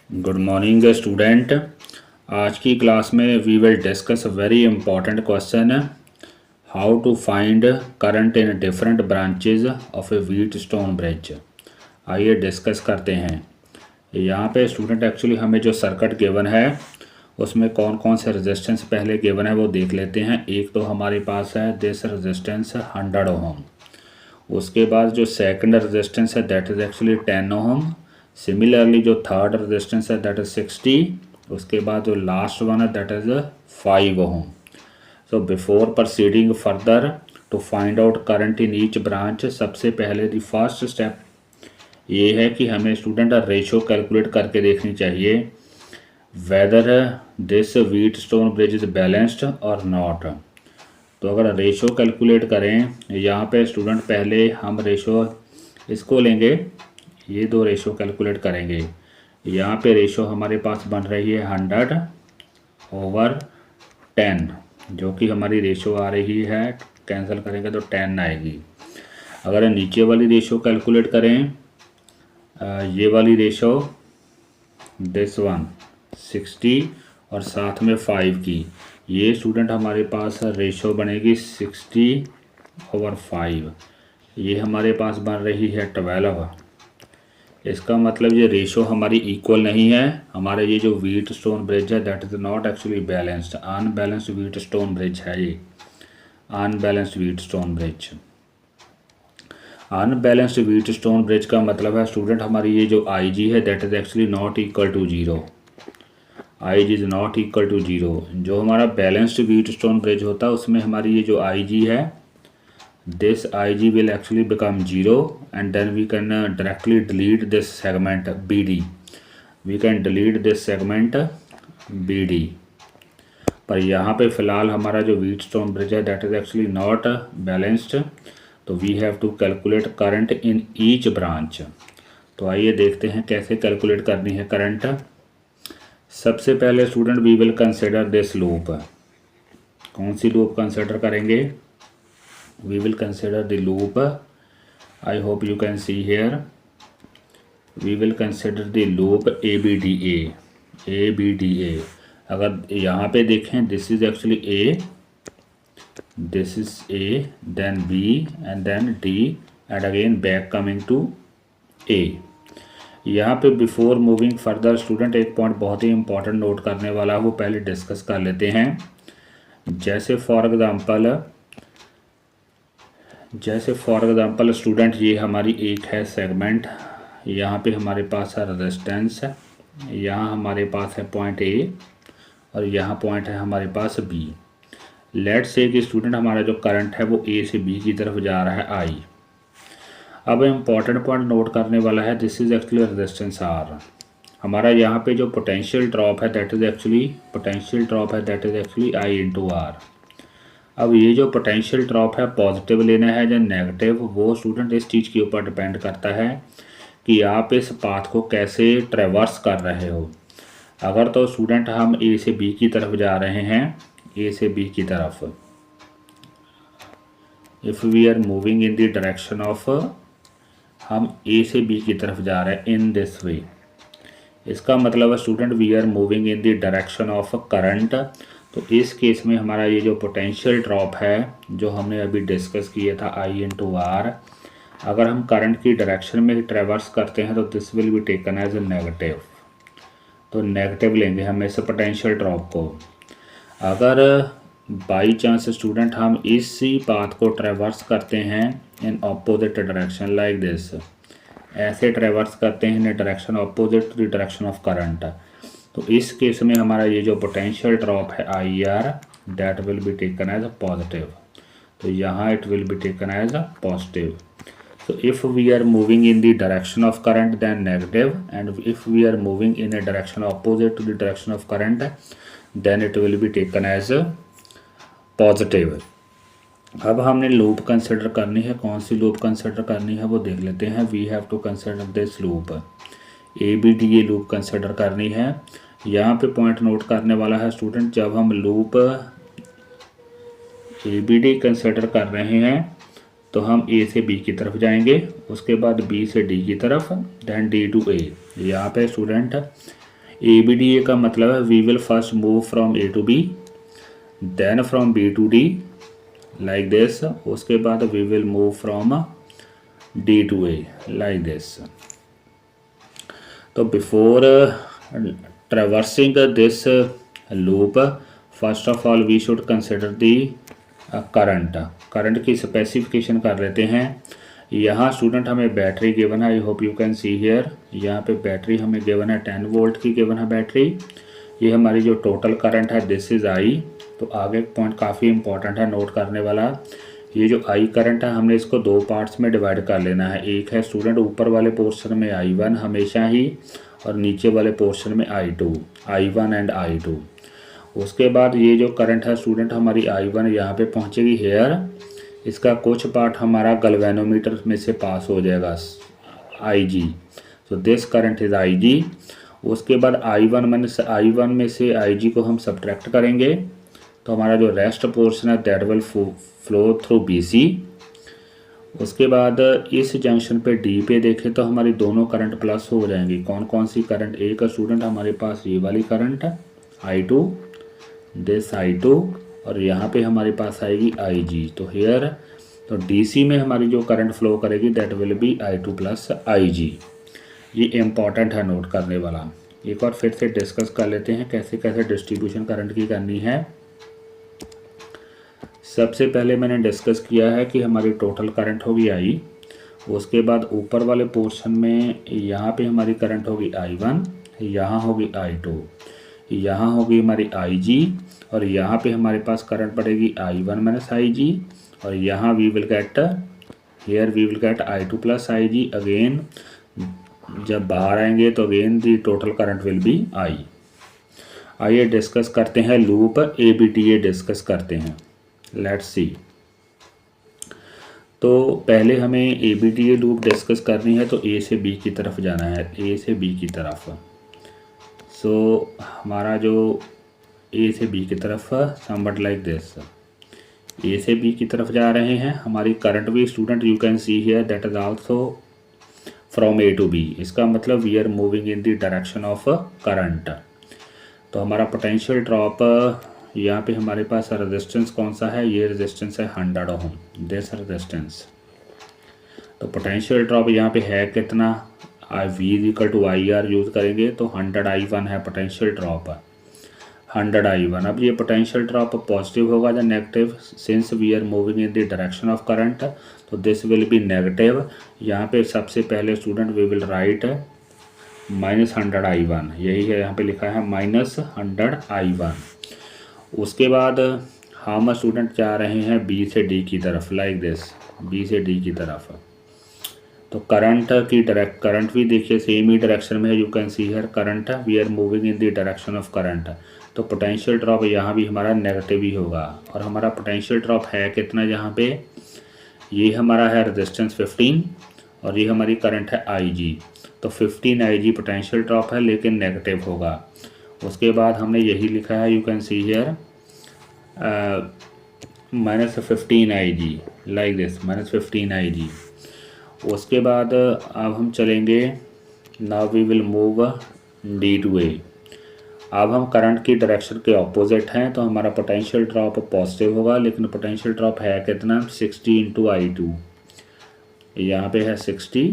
Good morning student. आज की class में we will discuss a very important question, how to find current in different branches of a Wheatstone bridge. आइए discuss करते हैं। यहाँ पे स्टूडेंट एक्चुअली हमें जो सर्किट गिवन है उसमें कौन कौन से रेजिस्टेंस पहले गिवन है वो देख लेते हैं। एक तो हमारे पास है दिस रेजिस्टेंस 100 ओम। उसके बाद जो सेकंड रेजिस्टेंस है that is actually 10 ohm. Similarly जो थर्ड रेजिस्टेंस है दैट इज़ 60। उसके बाद जो लास्ट वन है that is 5 ohm. So before proceeding further to find out current in each branch, सबसे पहले द फर्स्ट स्टेप ये है कि हमें स्टूडेंट रेशो कैलकुलेट करके देखनी चाहिए whether this wheat stone bridge is balanced और नॉट। तो अगर रेशो कैलकुलेट करें, यहाँ पे स्टूडेंट पहले हम रेशो इसको लेंगे, ये दो रेशो कैलकुलेट करेंगे। यहाँ पे रेशो हमारे पास बन रही है 100/10, जो कि हमारी रेशो आ रही है, कैंसिल करेंगे तो 10 आएगी। अगर नीचे वाली रेशो कैलकुलेट करें, ये वाली रेशो दिस वन 60 और साथ में 5 की, ये स्टूडेंट हमारे पास रेशो बनेगी 60/5। ये हमारे पास बन रही है 12। इसका मतलब ये रेशो हमारी इक्वल नहीं है। हमारे ये जो व्हीट स्टोन ब्रिज है that is not actually balanced, unbalanced wheat stone bridge है ये, unbalanced wheat stone bridge. Unbalanced wheat stone bridge का मतलब है स्टूडेंट हमारी ये जो आई जी है that is actually not equal to 0। I G is not equal to 0। जो हमारा बैलेंस्ड व्हीट स्टोन ब्रिज होता है उसमें हमारी ये जो आई जी है, this IG will actually become 0 and then we can directly delete this segment BD. We can delete this segment BD. पर यहाँ पे फ़िलहाल हमारा जो व्हीट स्टोन ब्रिज है that is actually not balanced, तो we have to calculate current in each branch. तो आइए देखते हैं कैसे कैलकुलेट करनी है करंट। सबसे पहले student we will consider this loop. कौन सी लूप कंसिडर करेंगे? We will consider the loop. I hope you can see here. We will consider the loop ABDA. ABDA. अगर यहाँ पे देखें, this is actually A, this is A, then B and then D and again back coming to A. यहाँ पे before moving further student एक point बहुत ही important note करने वाला है, वो पहले डिस्कस कर लेते हैं। जैसे फॉर एग्ज़ाम्पल स्टूडेंट ये हमारी एक है सेगमेंट, यहाँ पे हमारे पास है रेजिस्टेंस, यहाँ हमारे पास है पॉइंट ए और यहाँ पॉइंट है हमारे पास बी। लेट्स से कि स्टूडेंट हमारा जो करंट है वो ए से बी की तरफ जा रहा है आई। अब इम्पॉर्टेंट पॉइंट नोट करने वाला है, this is actually resistance R. हमारा यहाँ पे जो पोटेंशियल ड्रॉप है that is actually I into R. अब ये जो पोटेंशियल ड्रॉप है पॉजिटिव लेना है या नेगेटिव, वो स्टूडेंट इस चीज़ के ऊपर डिपेंड करता है कि आप इस पाथ को कैसे ट्रेवर्स कर रहे हो। अगर तो स्टूडेंट हम ए से बी की तरफ जा रहे हैं, ए से बी की तरफ, if we are moving in the direction of, हम ए से बी की तरफ जा रहे हैं इन दिस वे, इसका मतलब है student we are moving in the direction of current. तो इस केस में हमारा ये जो पोटेंशियल ड्रॉप है जो हमने अभी डिस्कस किया था आई इंटू आर, अगर हम करंट की डायरेक्शन में ट्रेवर्स करते हैं तो this will be taken as a negative. तो नेगेटिव लेंगे हम इस पोटेंशियल ड्रॉप को। अगर बाई चांस स्टूडेंट हम इसी पाथ को ट्रेवर्स करते हैं in opposite direction like this, ऐसे ट्रेवर्स करते हैं in direction opposite to the direction of current, तो इस केस में हमारा ये जो पोटेंशियल ड्रॉप है I R that will be taken as a positive. तो यहाँ it will be taken as a positive. So if we are moving in the direction of current then negative, and if we are moving in a direction opposite to the direction of current then it will be taken as a positive. अब हमने loop consider करनी है। कौन सी loop consider करनी है वो देख लेते हैं। We have to consider this loop A B D, ये लूप कंसिडर करनी है। यहाँ पे पॉइंट नोट करने वाला है स्टूडेंट, जब हम loop A B D consider कर रहे हैं तो हम ए से बी की तरफ जाएंगे, उसके बाद बी से डी की तरफ, दैन डी टू ए। यहाँ पे student A B D A का मतलब है we will first move from A to B, then from B to D, like this. उसके बाद we will move from D to A, like this. तो before traversing this loop, first of all we should consider the current की specification कर लेते हैं। यहाँ student हमें battery given है, I hope you can see here. यहाँ पे बैटरी हमें गिवन है 10 वोल्ट की गिवन है बैटरी। ये हमारी जो टोटल करंट है दिस इज़ आई। तो आगे पॉइंट काफ़ी इंपॉर्टेंट है नोट करने वाला। ये जो आई करंट है हमने इसको दो पार्ट्स में डिवाइड कर लेना है। एक है स्टूडेंट ऊपर वाले पोर्शन में I1 हमेशा ही, और नीचे वाले पोर्शन में I2, I1 एंड I2। उसके बाद ये जो करंट है स्टूडेंट हमारी I1 यहाँ पे पहुँचेगी हेयर, इसका कुछ पार्ट हमारा गैल्वेनोमीटर में से पास हो जाएगा IG। तो दिस करंट इज़ IG। उसके बाद I1 में से IG को हम सब्ट्रैक्ट करेंगे, तो हमारा जो रेस्ट पोर्शन है that will flow through BC। उसके बाद इस जंक्शन पे D पे देखें तो हमारी दोनों करंट प्लस हो जाएंगी। कौन कौन सी करंट? एक स्टूडेंट हमारे पास ये वाली करंट है I2, दिस I2, और यहाँ पे हमारे पास आएगी IG। तो हेयर तो DC में हमारी जो करंट फ्लो करेगी that will B I2 plus IG। ये इम्पॉर्टेंट है नोट करने वाला। एक बार फिर से डिस्कस कर लेते हैं कैसे कैसे डिस्ट्रीब्यूशन करंट की करनी है। सबसे पहले मैंने डिस्कस किया है कि हमारी टोटल करंट होगी I। उसके बाद ऊपर वाले पोर्शन में यहाँ पे हमारी करंट होगी I1, यहाँ होगी I2, यहाँ होगी हमारी IG, और यहाँ पे हमारे पास करंट पड़ेगी I1 माइनस IG, और यहाँ we will get I2 plus IG। Again जब बाहर आएंगे तो again the total current will be I। आइए डिस्कस करते हैं लूप ABTA डिस्कस करते हैं। Let's see. तो पहले हमें ABTA लूप डिस्कस करनी है तो A से B की तरफ जाना है, A से B की तरफ। सो हमारा जो A से B की तरफ समवट लाइक दिस, A से B की तरफ जा रहे हैं। हमारी करंट भी student you can see here that is also from A to B। इसका मतलब we are moving in the direction of current. तो हमारा पोटेंशियल ड्रॉप यहाँ पे हमारे पास रेजिस्टेंस कौन सा है? ये रेजिस्टेंस है 100 ओम, दिस रेजिस्टेंस। तो पोटेंशियल ड्रॉप यहाँ पे है कितना? V equal to IR use करेंगे तो 100I1 है पोटेंशियल ड्रॉप, 100I1। अब ये पोटेंशियल ड्रॉप पॉजिटिव होगा या negative? Since we are moving in the direction of current तो दिस विल बी नेगेटिव। यहाँ पे सबसे पहले student we will write -100I1, यही है यहाँ पे लिखा है -100I1। उसके बाद हम स्टूडेंट जा रहे हैं B से D की तरफ, लाइक दिस, B से D की तरफ। तो करंट भी देखिए सेम ही डायरेक्शन में है, you can see here current we are moving in the direction of current. तो पोटेंशियल ड्रॉप यहाँ भी हमारा नेगेटिव ही होगा। और हमारा पोटेंशियल ड्रॉप है कितना यहाँ पे? ये हमारा है रेजिस्टेंस 15 और ये हमारी करंट है IG। तो 15 IG पोटेंशियल ड्रॉप है लेकिन नेगेटिव होगा। उसके बाद हमने यही लिखा है, you can see here -15 IG, like this, -15 IG। उसके बाद अब हम चलेंगे, now we will move D to A। अब हम करंट की डायरेक्शन के ऑपोजिट हैं तो हमारा पोटेंशियल ड्रॉप पॉजिटिव होगा, लेकिन पोटेंशियल ड्रॉप है कितना? 60 इंटू I2। यहाँ पे है 60,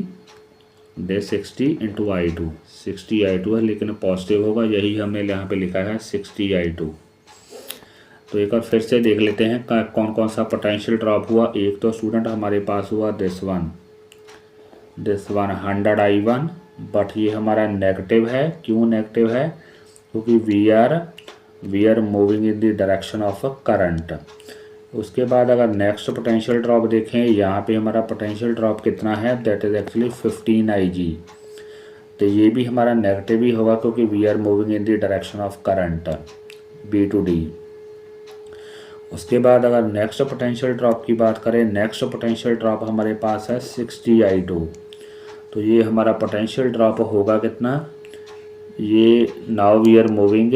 दे 60 इंटू I2, 60 I2 है लेकिन पॉजिटिव होगा, यही हमने यहाँ पे लिखा है 60 I2। तो एक बार फिर से देख लेते हैं कौन कौन सा पोटेंशियल ड्रॉप हुआ। एक तो स्टूडेंट हमारे पास हुआ दिस वन 100I1, बट ये हमारा नेगेटिव है। क्यों नेगेटिव है? क्योंकि we are moving in the direction of current. उसके बाद अगर नेक्स्ट पोटेंशियल ड्रॉप देखें, यहाँ पे हमारा पोटेंशियल ड्रॉप कितना है? That is actually 15 IG। तो ये भी हमारा नेगेटिव ही होगा क्योंकि we are moving in the direction of current B to D। उसके बाद अगर नेक्स्ट पोटेंशियल ड्रॉप की बात करें, नेक्स्ट पोटेंशियल ड्रॉप हमारे पास है 60 I2। तो ये हमारा पोटेंशियल ड्रॉप होगा कितना? ये now we are moving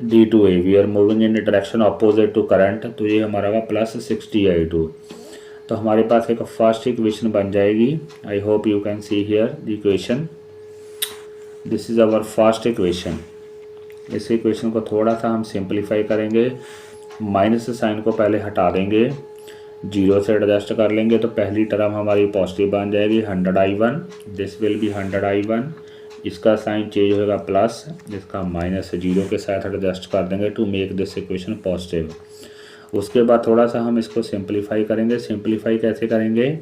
D to A, we are moving in direction opposite to current, तो ये हमारा होगा +60 I2। तो हमारे पास एक फर्स्ट इक्वेशन बन जाएगी। I hope you can see here the equation. This is our first equation. इस इक्वेशन को थोड़ा सा हम सिंप्लीफाई करेंगे, माइनस साइन को पहले हटा देंगे, 0 से एडजस्ट कर लेंगे तो पहली टर्म हमारी पॉजिटिव बन जाएगी 100I1, this will be 100I1। इसका साइन चेंज होगा प्लस, इसका माइनस, 0 के साथ एडजस्ट कर देंगे to make this equation positive. उसके बाद थोड़ा सा हम इसको सिंप्लीफाई करेंगे। सिंप्लीफाई कैसे करेंगे,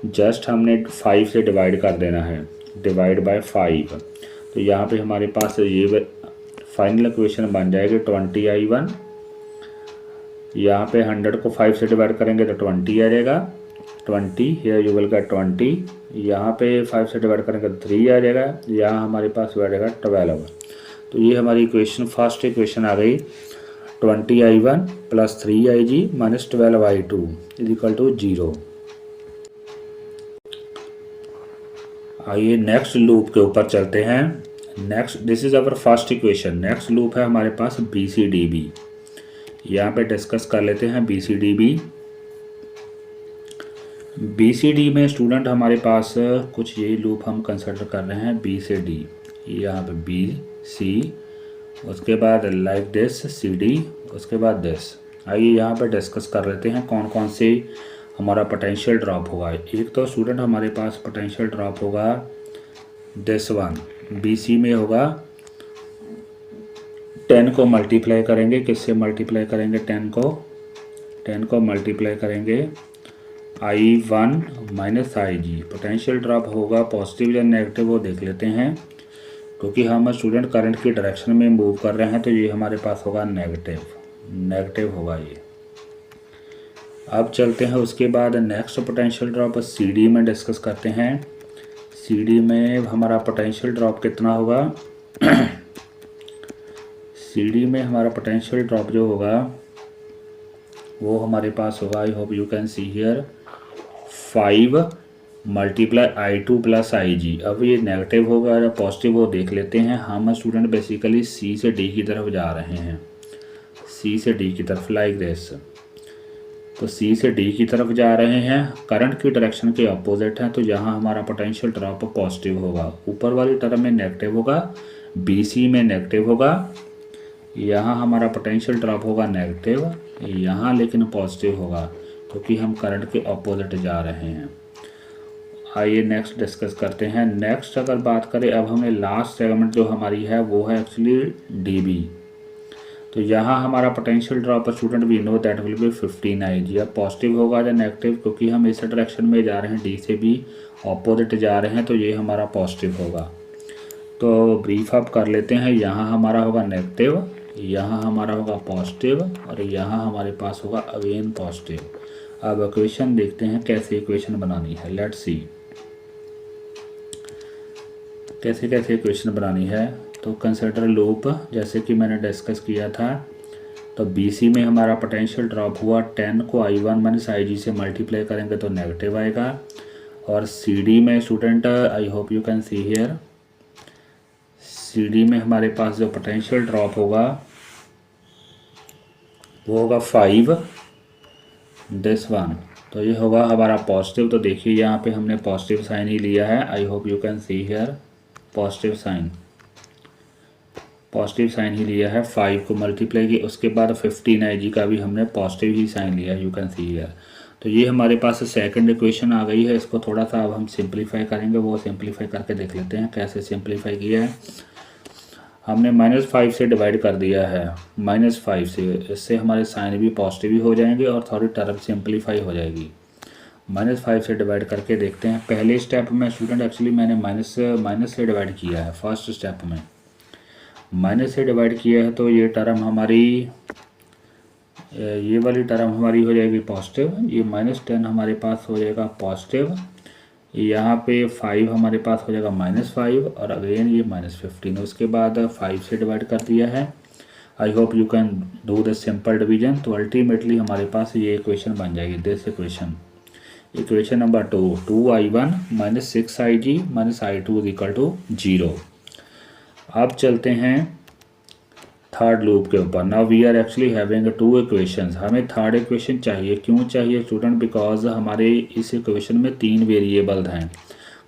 जस्ट हमने 5 से डिवाइड कर देना है, डिवाइड बाय 5। तो यहाँ पे हमारे पास ये फाइनल इक्वेशन बन जाएगी 20I1। यहाँ पे 100 को 5 से डिवाइड करेंगे तो 20 आ जाएगा, 20 हियर यू विल गेट 20। यहाँ पे 5 से डिवाइड करेंगे तो 3 आ जाएगा, यहाँ हमारे पास आ जाएगा 12। तो ये हमारी इक्वेशन फर्स्ट इक्वेशन आ गई 20I1 plus 3IG minus 12I2 is equal to 0। आइए नेक्स्ट लूप के ऊपर चलते हैं। Next, this is our first equation. Next loop है हमारे पास BCDB। यहाँ पे डिस्कस कर लेते हैं BCDB। BCD में स्टूडेंट हमारे पास कुछ यही लूप हम कंसिडर कर रहे हैं, B से D। यहाँ पे BC, उसके बाद लाइक दिस CD, उसके बाद दिस। आइए यहाँ पे डिस्कस कर लेते हैं कौन कौन से हमारा पोटेंशियल ड्रॉप होगा। एक तो स्टूडेंट हमारे पास पोटेंशियल ड्रॉप होगा दिस वन, BC में होगा 10 को मल्टीप्लाई करेंगे, किससे मल्टीप्लाई करेंगे, 10 को मल्टीप्लाई करेंगे I1 minus IG। Potential drop होगा पॉजिटिव या नेगेटिव वो देख लेते हैं, क्योंकि हम स्टूडेंट करंट की डायरेक्शन में मूव कर रहे हैं तो ये हमारे पास होगा नेगेटिव होगा ये। अब चलते हैं उसके बाद नेक्स्ट पोटेंशियल ड्रॉप CD में डिस्कस करते हैं। CD में हमारा पोटेंशियल ड्रॉप कितना होगा CD में हमारा पोटेंशियल ड्रॉप जो होगा वो हमारे पास होगा, आई hope you can see here, 5 multiply I2 plus IG। अब ये नेगेटिव होगा या पॉजिटिव वो देख लेते हैं। हम स्टूडेंट बेसिकली C से D की तरफ जा रहे हैं, C से D की तरफ लाइक दिस। तो C से D की तरफ जा रहे हैं, करंट की डायरेक्शन के अपोजिट है, तो यहाँ हमारा पोटेंशियल ड्रॉप पॉजिटिव होगा। ऊपर वाली टर्म में नेगेटिव होगा, BC में नेगेटिव होगा, यहाँ हमारा पोटेंशियल ड्रॉप होगा नेगेटिव, यहाँ लेकिन पॉजिटिव होगा क्योंकि हम करंट के अपोजिट जा रहे हैं। आइए नेक्स्ट डिस्कस करते हैं। नेक्स्ट अगर बात करें, अब हमने लास्ट सेगमेंट जो हमारी है वो है एक्चुअली DB। तो यहाँ हमारा potential drop student we know that will be 15IG। अब पॉजिटिव होगा या नेगेटिव, क्योंकि हम इस डायरेक्शन में जा रहे हैं, D से भी ऑपोजिट जा रहे हैं, तो ये हमारा पॉजिटिव होगा। तो ब्रीफ अप कर लेते हैं, यहाँ हमारा होगा नेगेटिव, यहाँ हमारा होगा पॉजिटिव और यहाँ हमारे पास होगा अगेन पॉजिटिव। अब इक्वेशन देखते हैं कैसे इक्वेशन बनानी है, लेट्स सी कैसे इक्वेशन बनानी है। तो कंसिडर लूप, जैसे कि मैंने डिस्कस किया था, तो BC में हमारा पोटेंशियल ड्रॉप हुआ, 10 को I1 माइनस IG से मल्टीप्लाई करेंगे तो नेगेटिव आएगा। और CD में student, I hope you can see here, CD में हमारे पास जो पोटेंशियल ड्रॉप होगा वो होगा 5 दिस वन, तो ये होगा हमारा पॉजिटिव। तो देखिए यहाँ पे हमने पॉजिटिव साइन ही लिया है, I hope you can see here, positive sign ही लिया है, 5 को मल्टीप्लाई किया, उसके बाद 15IG का भी हमने पॉजिटिव ही साइन लिया है, यू कैन सी हियर। तो ये हमारे पास सेकंड इक्वेशन आ गई है। इसको थोड़ा सा अब हम सिंप्लीफाई करेंगे, वो सिंप्लीफाई करके देख लेते हैं कैसे सिंप्लीफाई किया है। हमने -5 से डिवाइड कर दिया है, -5 से, इससे हमारे साइन भी पॉजिटिव ही हो जाएंगे और थोड़ी टर्म सिंप्लीफाई हो जाएगी। -5 से डिवाइड करके देखते हैं। पहले स्टेप में स्टूडेंट एक्चुअली मैंने माइनस से डिवाइड किया है, फर्स्ट स्टेप में माइनस से डिवाइड किया है, तो ये टर्म हमारी, ये वाली टर्म हमारी हो जाएगी पॉजिटिव, ये -10 हमारे पास हो जाएगा पॉजिटिव, यहाँ पे 5 हमारे पास हो जाएगा -5 और अगेन ये -15। उसके बाद 5 से डिवाइड कर दिया है। I hope you can do the simple division. तो अल्टीमेटली हमारे पास ये इक्वेशन बन जाएगी, this equation number 2I1 minus 6IG minus I2 is equal to 0। अब चलते हैं थर्ड लूप के ऊपर। Now we are actually having 2 equations. हमें थर्ड इक्वेशन चाहिए, क्यों चाहिए स्टूडेंट, बिकॉज हमारे इस इक्वेशन में 3 वेरिएबल हैं,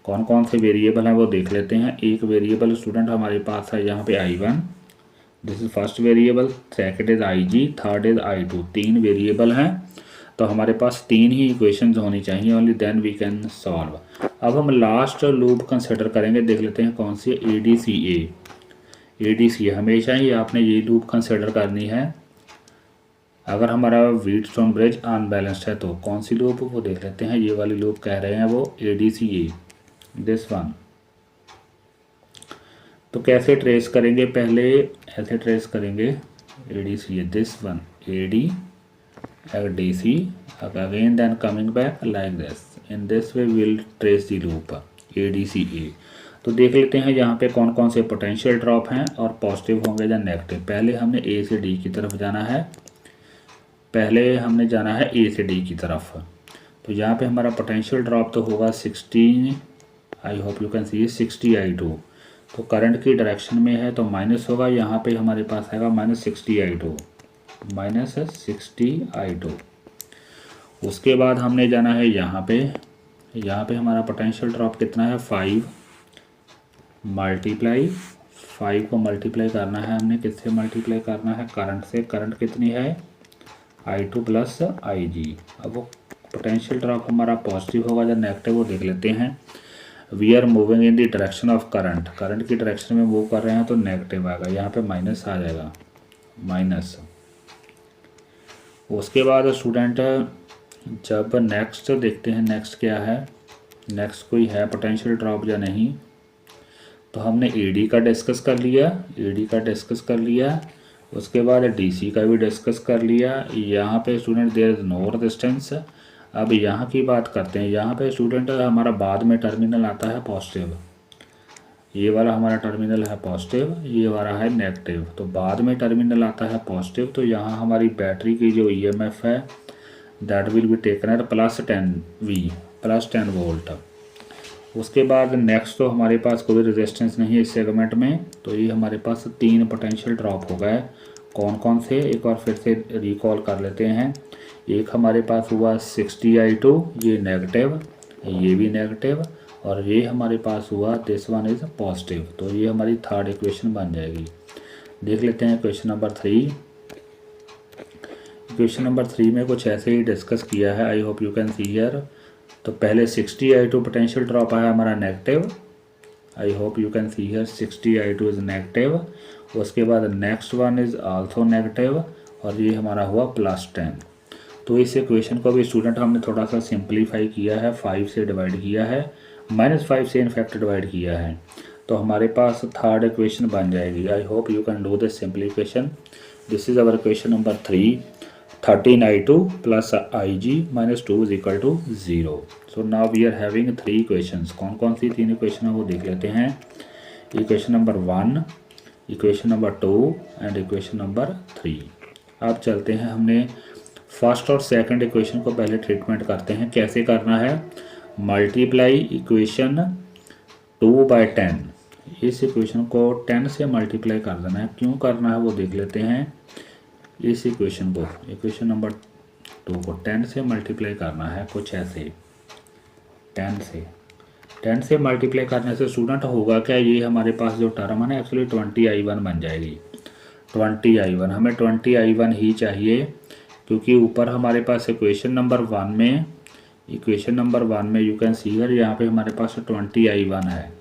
कौन कौन से वेरिएबल हैं वो देख लेते हैं। एक वेरिएबल स्टूडेंट हमारे पास है यहाँ पे I1, this is first variable, second is IG, third is I2। 3 variable हैं, तो हमारे पास 3 ही इक्वेशंस होनी चाहिए, only then we can solve. अब हम लास्ट लूप कंसिडर करेंगे, देख लेते हैं कौन सी है, ADCA हमेशा ही आपने ये लूप कंसिडर करनी है। अगर हमारा व्हीटस्टोन ब्रिज अनबैलेंस्ड है तो कौन सी लूप, वो देख लेते हैं। ये वाली लूप कह रहे हैं वो ADCA, दिस वन। तो कैसे ट्रेस करेंगे, पहले ऐसे ट्रेस करेंगे ADCA, this one ADC again then coming back like this, in this way we will trace the loop ADCA। तो देख लेते हैं यहाँ पे कौन कौन से पोटेंशियल ड्रॉप हैं और पॉजिटिव होंगे या नेगेटिव। पहले हमने A से D की तरफ जाना है, पहले हमने जाना है A से D की तरफ। तो यहाँ पे हमारा पोटेंशियल ड्रॉप तो होगा 60, आई hope you can C 60I2। तो करंट की डायरेक्शन में है तो माइनस होगा, यहाँ पे हमारे पास आएगा -60I2, -60I2। उसके बाद हमने जाना है यहाँ पे हमारा पोटेंशियल ड्रॉप कितना है, 5 मल्टीप्लाई 5 को मल्टीप्लाई करना है हमने, किससे मल्टीप्लाई करना है, करंट से। करंट कितनी है, I2 + IG। अब वो पोटेंशियल ड्रॉप हमारा पॉजिटिव होगा या नेगेटिव, वो देख लेते हैं। We are moving in the direction of current, current की डायरेक्शन में मूव कर रहे हैं तो नेगेटिव आएगा, यहाँ पे माइनस आ जाएगा, माइनस। उसके बाद स्टूडेंट जब नेक्स्ट देखते हैं, नेक्स्ट क्या है, नेक्स्ट कोई है पोटेंशियल ड्रॉप या नहीं। तो हमने AD का डिस्कस कर लिया, उसके बाद DC का भी डिस्कस कर लिया। यहाँ पे student there is no resistance. अब यहाँ की बात करते हैं, यहाँ पे स्टूडेंट हमारा बाद में टर्मिनल आता है पॉजिटिव, ये वाला हमारा टर्मिनल है पॉजिटिव, ये वाला है नेगेटिव। तो बाद में टर्मिनल आता है पॉजिटिव, तो यहाँ हमारी बैटरी की जो EMF है that will be taken at +10 volt. उसके बाद नेक्स्ट तो हमारे पास कोई रेजिस्टेंस नहीं है इस सेगमेंट में, तो ये हमारे पास 3 पोटेंशियल ड्रॉप हो गए। कौन कौन से, एक बार फिर से रिकॉल कर लेते हैं। एक हमारे पास हुआ 60I2, ये नेगेटिव, ये भी नेगेटिव, और ये हमारे पास हुआ दिस वन इज़ पॉजिटिव। तो ये हमारी थर्ड इक्वेशन बन जाएगी। देख लेते हैं क्वेश्चन नंबर 3। क्वेश्चन नंबर 3 में कुछ ऐसे ही डिस्कस किया है, I hope you can see here. तो पहले 60I2 पोटेंशियल ड्रॉप आया हमारा negative, I hope you can see here 60I2 is negative. उसके बाद next one is also negative, और ये हमारा हुआ +10। तो इस इक्वेशन को भी स्टूडेंट हमने थोड़ा सा सिंप्लीफाई किया है, 5 से डिवाइड किया है, -5 से इनफैक्ट डिवाइड किया है। तो हमारे पास थर्ड इक्वेशन बन जाएगी। I hope you can do this simplification. This is our question number 3, 13I2 + IG - 2 = 0। So now we are having 3 equations. कौन कौन सी 3 इक्वेशन है वो देख लेते हैं। Equation number 1, equation number 2 and equation number 3। अब चलते हैं, हमने फर्स्ट और सेकंड इक्वेशन को पहले ट्रीटमेंट करते हैं। कैसे करना है, मल्टीप्लाई इक्वेशन 2/10, इस इक्वेशन को 10 से मल्टीप्लाई कर देना है। क्यों करना है वो देख लेते हैं। इस इक्वेशन को, इक्वेशन नंबर 2 को 10 से मल्टीप्लाई करना है, कुछ ऐसे 10 से मल्टीप्लाई करने से स्टूडेंट होगा क्या, ये हमारे पास जो टर्म है ना एक्चुअली 20I1 बन जाएगी। 20I1, हमें 20I1 ही चाहिए, क्योंकि ऊपर हमारे पास इक्वेशन नंबर 1 में यू कैन सी हियर, यहाँ पे हमारे पास 20I1 है,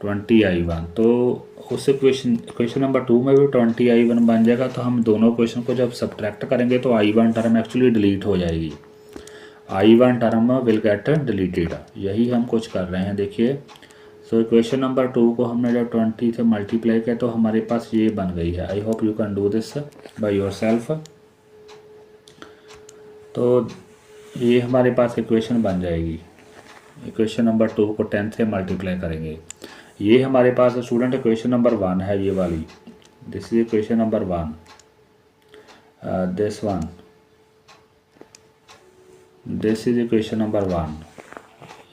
20I1। तो उस इक्वेशन नंबर 2 में भी 20I1 बन जाएगा। तो हम दोनों इक्वेशन को जब सब्ट्रैक्ट करेंगे तो I1 टर्म एक्चुअली डिलीट हो जाएगी, I1 term will get deleted. यही हम कुछ कर रहे हैं, देखिए। सो इक्वेशन नंबर 2 को हमने जब 20 से मल्टीप्लाई किया तो हमारे पास ये बन गई है। I hope you can do this by yourself. तो ये हमारे पास इक्वेशन बन जाएगी। इक्वेशन नंबर 2 को 10 से मल्टीप्लाई करेंगे। ये हमारे पास स्टूडेंट इक्वेशन नंबर 1 है, ये वाली, this is equation number 1, this one, this is equation number 1,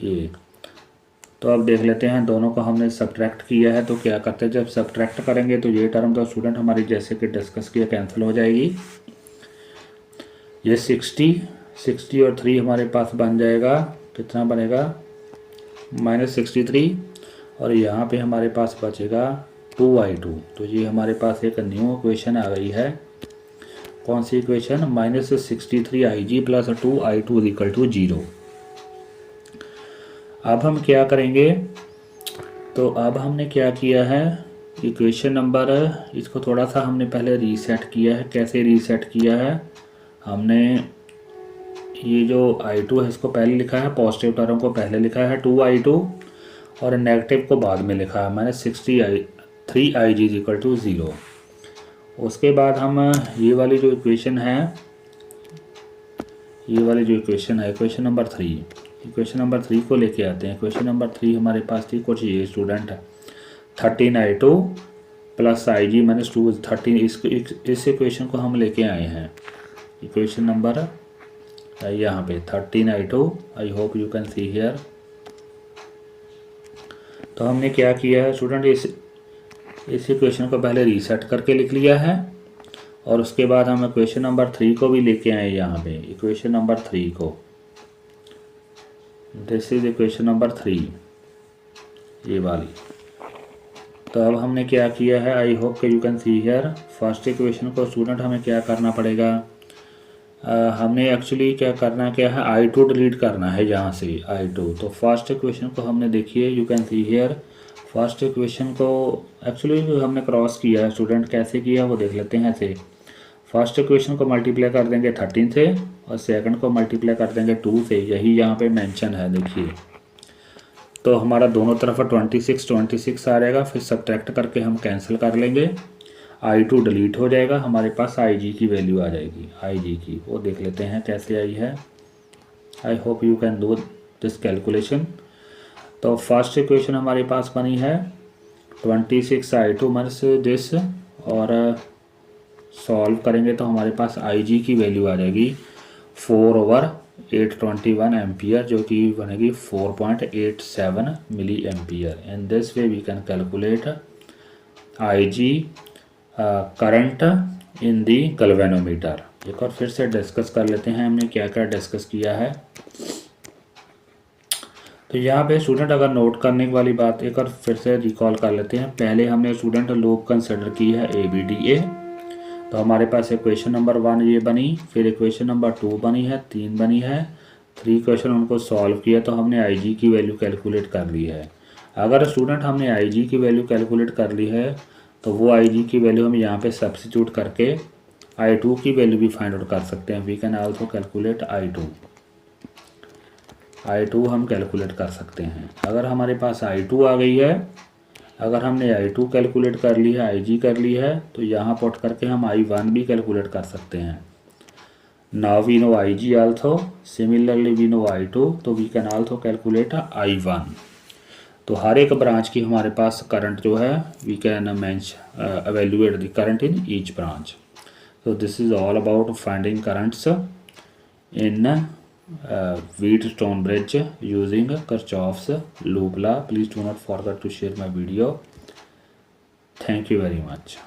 ये। तो अब देख लेते हैं, दोनों को हमने सब्ट्रैक्ट किया है। तो क्या करते हैं, जब सब्ट्रैक्ट करेंगे तो ये टर्म तो स्टूडेंट हमारी जैसे कि डिस्कस किया कैंसिल हो जाएगी। ये 60 और 3 हमारे पास बन जाएगा, कितना बनेगा -63 और यहाँ पे हमारे पास बचेगा 2i2। तो ये हमारे पास एक न्यू इक्वेशन आ गई है। कौन सी इक्वेशन? -63ig + 2i2 = 0। अब हम क्या करेंगे? तो अब हमने क्या किया है, इक्वेशन नंबर, इसको थोड़ा सा हमने पहले रीसेट किया है। कैसे रीसेट किया है? हमने ये जो i2 है इसको पहले लिखा है, पॉजिटिव टर्म को पहले लिखा है 2i2 और नेगेटिव को बाद में लिखा है -63ig = 0। उसके बाद हम ये वाली जो इक्वेशन है, इक्वेशन नंबर 3, इक्वेशन नंबर 3 को लेके आते हैं। इक्वेशन नंबर 3 हमारे पास थी कुछ ये स्टूडेंट 13i2 + ig - 2 13। इस इक्वेशन को हम लेके आए हैं। इक्वेशन नंबर यहाँ पे 13i2, I hope you can see here. तो हमने क्या किया है स्टूडेंट, इस इक्वेशन को पहले रीसेट करके लिख लिया है और उसके बाद हम इक्वेशन नंबर 3 को भी लेके आए यहाँ पे। इक्वेशन नंबर 3 को, दिस इज इक्वेशन नंबर 3, ये वाली। तो अब हमने क्या किया है, आई होप कि you can see here. First equation को स्टूडेंट हमें क्या करना पड़ेगा, हमने एक्चुअली क्या है, i2 डिलीट करना है यहाँ से i2। तो फर्स्ट इक्वेशन को हमने देखिए, you can see here, first equation को एक्चुअली हमने क्रॉस किया है स्टूडेंट। कैसे किया वो देख लेते हैं। ऐसे फर्स्ट इक्वेशन को मल्टीप्लाई कर देंगे 13 से और सेकंड को मल्टीप्लाई कर देंगे 2 से। यही यहाँ पे मेंशन है, देखिए। तो हमारा दोनों तरफ 26 आ जाएगा, फिर सब्ट्रैक्ट करके हम कैंसिल कर लेंगे, i2 डिलीट हो जाएगा, हमारे पास ig की वैल्यू आ जाएगी। ig की वो देख लेते हैं कैसे आई है। I hope you can do this calculation. तो फर्स्ट इक्वेशन हमारे पास बनी है 26i2 - दिस, और सॉल्व करेंगे तो हमारे पास ig की वैल्यू आ जाएगी 4/821 एम्पियर, जो कि बनेगी 4.87 milli ampere. In this way we can calculate ig current in the galvanometer. एक और फिर से डिस्कस कर लेते हैं हमने क्या क्या डिस्कस किया है। तो यहाँ पे स्टूडेंट अगर नोट करने वाली बात एक और फिर से रिकॉल कर लेते हैं। पहले हमने स्टूडेंट लूप कंसिडर की है ABDA। तो हमारे पास इक्वेशन नंबर 1 ये बनी, फिर इक्वेशन नंबर 2 बनी है, 3 बनी है, 3 क्वेश्चन उनको सॉल्व किया तो हमने IG की वैल्यू कैलकुलेट कर ली है। अगर स्टूडेंट हमने IG की वैल्यू कैलकुलेट कर ली है तो वो IG की वैल्यू हम यहाँ पे सब्स्टिट्यूट करके I2 की वैल्यू भी फाइंड आउट कर सकते हैं। We can also calculate I2 हम कैलकुलेट कर सकते हैं। अगर हमारे पास I2 आ गई है, अगर हमने I2 कैलकुलेट कर ली है, IG कर ली है, तो यहाँ पुट करके हम I1 भी कैलकुलेट कर सकते हैं। Now we know IG also, similarly we know I2, तो we can also calculate I1। तो हर एक ब्रांच की हमारे पास करंट जो है, we can evaluate the current in each branch. So this is all about finding currents in Wheatstone bridge using Kirchhoff's loop law. Please do not forget to share my video. Thank you very much.